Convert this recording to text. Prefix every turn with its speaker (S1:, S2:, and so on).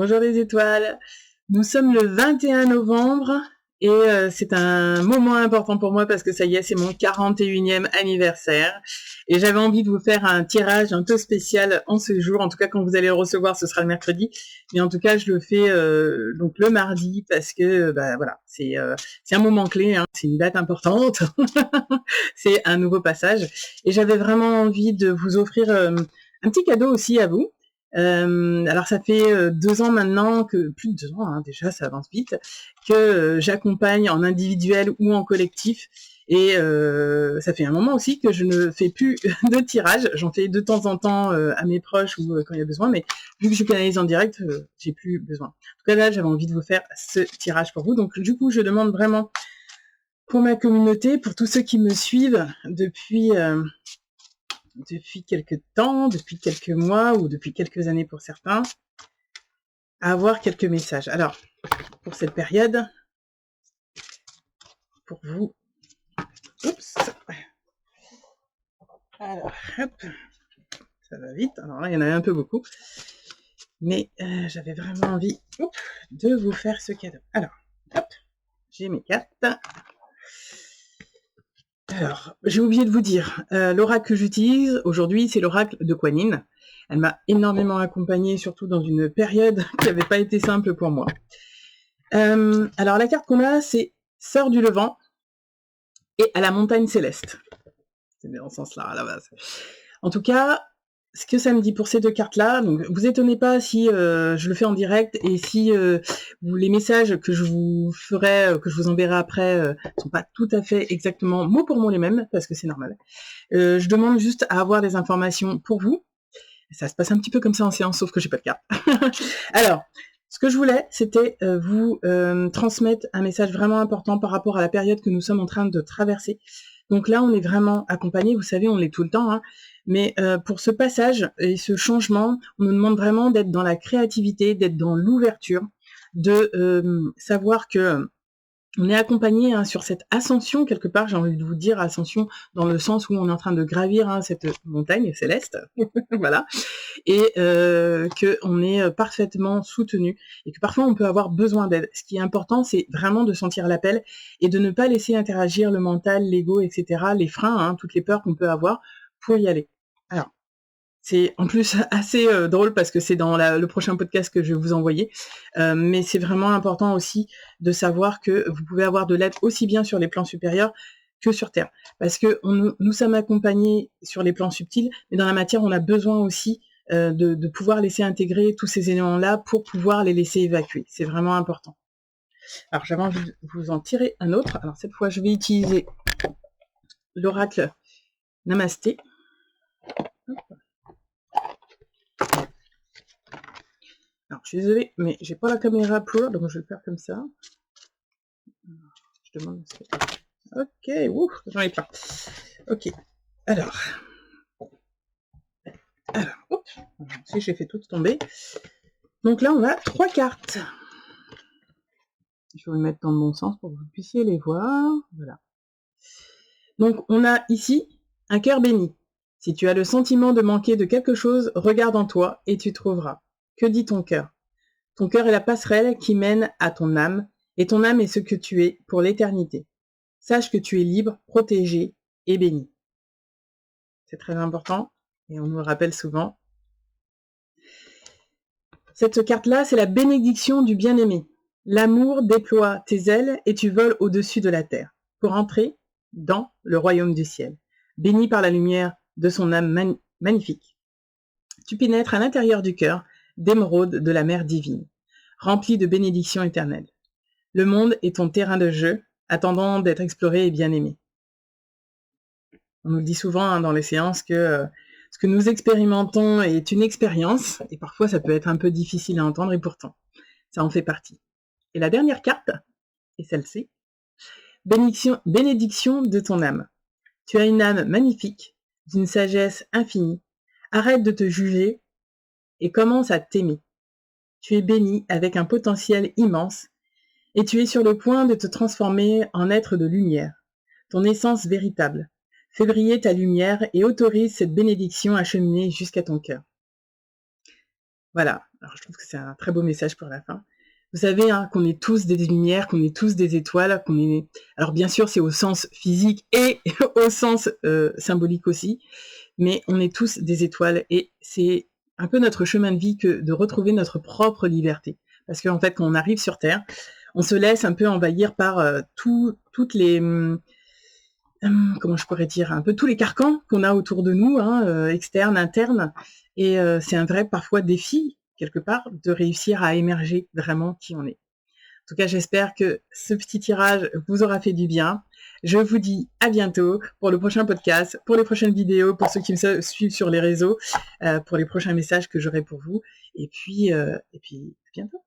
S1: Bonjour les étoiles. Nous sommes le 21 novembre et c'est un moment important pour moi parce que ça y est, c'est mon 41e anniversaire. Et j'avais envie de vous faire un tirage un peu spécial en ce jour. En tout cas, quand vous allez le recevoir, ce sera le mercredi. Mais en tout cas, je le fais donc le mardi parce que voilà, c'est un moment clé, hein, c'est une date importante. C'est un nouveau passage. Et j'avais vraiment envie de vous offrir un petit cadeau aussi à vous. Alors ça fait 2 ans maintenant, plus de 2 ans hein, déjà, ça avance vite, que j'accompagne en individuel ou en collectif. Et ça fait un moment aussi que je ne fais plus de tirage. J'en fais de temps en temps à mes proches ou quand il y a besoin, mais vu que je canalise en direct, j'ai plus besoin. En tout cas là, j'avais envie de vous faire ce tirage pour vous. Donc du coup, je demande vraiment pour ma communauté, pour tous ceux qui me suivent depuis quelques temps, depuis quelques mois ou depuis quelques années pour certains, à avoir quelques messages. Alors, pour cette période, pour vous, oups, alors, hop, ça va vite, alors là, il y en avait un peu beaucoup, mais j'avais vraiment envie de vous faire ce cadeau. Alors, hop, j'ai mes cartes. Alors, j'ai oublié de vous dire, l'oracle que j'utilise aujourd'hui, c'est l'oracle de Kuan Yin. Elle m'a énormément accompagnée, surtout dans une période qui n'avait pas été simple pour moi. Alors, la carte qu'on a, c'est Sœur du Levant et à la montagne céleste. C'est bien en ce sens-là, à la base. En tout cas, ce que ça me dit pour ces deux cartes-là, donc vous étonnez pas si je le fais en direct et si les messages que je vous ferai, que je vous enverrai après, sont pas tout à fait exactement mot pour mot les mêmes, parce que c'est normal. Je demande juste à avoir des informations pour vous. Ça se passe un petit peu comme ça en séance, sauf que j'ai pas de carte. Alors, ce que je voulais, c'était vous transmettre un message vraiment important par rapport à la période que nous sommes en train de traverser. Donc là, on est vraiment accompagné, vous savez, on l'est tout le temps, hein, mais pour ce passage et ce changement, on nous demande vraiment d'être dans la créativité, d'être dans l'ouverture, de savoir que on est accompagné hein, sur cette ascension, quelque part, j'ai envie de vous dire ascension dans le sens où on est en train de gravir hein, cette montagne céleste, voilà, et qu'on est parfaitement soutenu, et que parfois on peut avoir besoin d'aide. Ce qui est important, c'est vraiment de sentir l'appel, et de ne pas laisser interagir le mental, l'ego, etc., les freins, hein, toutes les peurs qu'on peut avoir pour y aller. Alors, c'est en plus assez drôle parce que c'est dans le prochain podcast que je vais vous envoyer. Mais c'est vraiment important aussi de savoir que vous pouvez avoir de l'aide aussi bien sur les plans supérieurs que sur Terre. Parce que nous sommes accompagnés sur les plans subtils, mais dans la matière, on a besoin aussi de pouvoir laisser intégrer tous ces éléments-là pour pouvoir les laisser évacuer. C'est vraiment important. Alors, j'avais envie de vous en tirer un autre. Alors, cette fois, je vais utiliser l'oracle Namasté. Alors, je suis désolée, mais j'ai pas la caméra pour, donc je vais le faire comme ça. Je demande... Ok, ouf, j'en ai plein. Ok, alors, oups, si j'ai fait toutes tomber. Donc là, on a 3 cartes. Je vais vous mettre dans le bon sens pour que vous puissiez les voir. Voilà. Donc, on a ici un cœur béni. Si tu as le sentiment de manquer de quelque chose, regarde en toi et tu trouveras. Que dit ton cœur? Ton cœur est la passerelle qui mène à ton âme, et ton âme est ce que tu es pour l'éternité. Sache que tu es libre, protégé et béni. C'est très important, et on nous le rappelle souvent. Cette carte-là, c'est la bénédiction du bien-aimé. L'amour déploie tes ailes et tu voles au-dessus de la terre, pour entrer dans le royaume du ciel, béni par la lumière de son âme magnifique. Tu pénètres à l'intérieur du cœur d'émeraude de la mer divine, rempli de bénédictions éternelles. Le monde est ton terrain de jeu, attendant d'être exploré et bien aimé. On nous le dit souvent hein, dans les séances que ce que nous expérimentons est une expérience, et parfois ça peut être un peu difficile à entendre, et pourtant, ça en fait partie. Et la dernière carte, et celle-ci, bénédiction de ton âme. Tu as une âme magnifique, d'une sagesse infinie. Arrête de te juger et commence à t'aimer. Tu es béni avec un potentiel immense, et tu es sur le point de te transformer en être de lumière, ton essence véritable. Fais briller ta lumière et autorise cette bénédiction à cheminer jusqu'à ton cœur. Voilà, Alors je trouve que c'est un très beau message pour la fin. Vous savez hein, qu'on est tous des lumières, qu'on est tous des étoiles, qu'on est... Alors bien sûr, c'est au sens physique et au sens symbolique aussi, mais on est tous des étoiles et c'est un peu notre chemin de vie que de retrouver notre propre liberté. Parce qu'en fait, quand on arrive sur Terre, on se laisse un peu envahir par toutes les... comment je pourrais dire, un peu tous les carcans qu'on a autour de nous, hein, externes, internes, et c'est un vrai parfois défi quelque part de réussir à émerger vraiment qui on est. En tout cas, j'espère que ce petit tirage vous aura fait du bien. Je vous dis à bientôt pour le prochain podcast, pour les prochaines vidéos, pour ceux qui me suivent sur les réseaux, pour les prochains messages que j'aurai pour vous. Et puis à bientôt.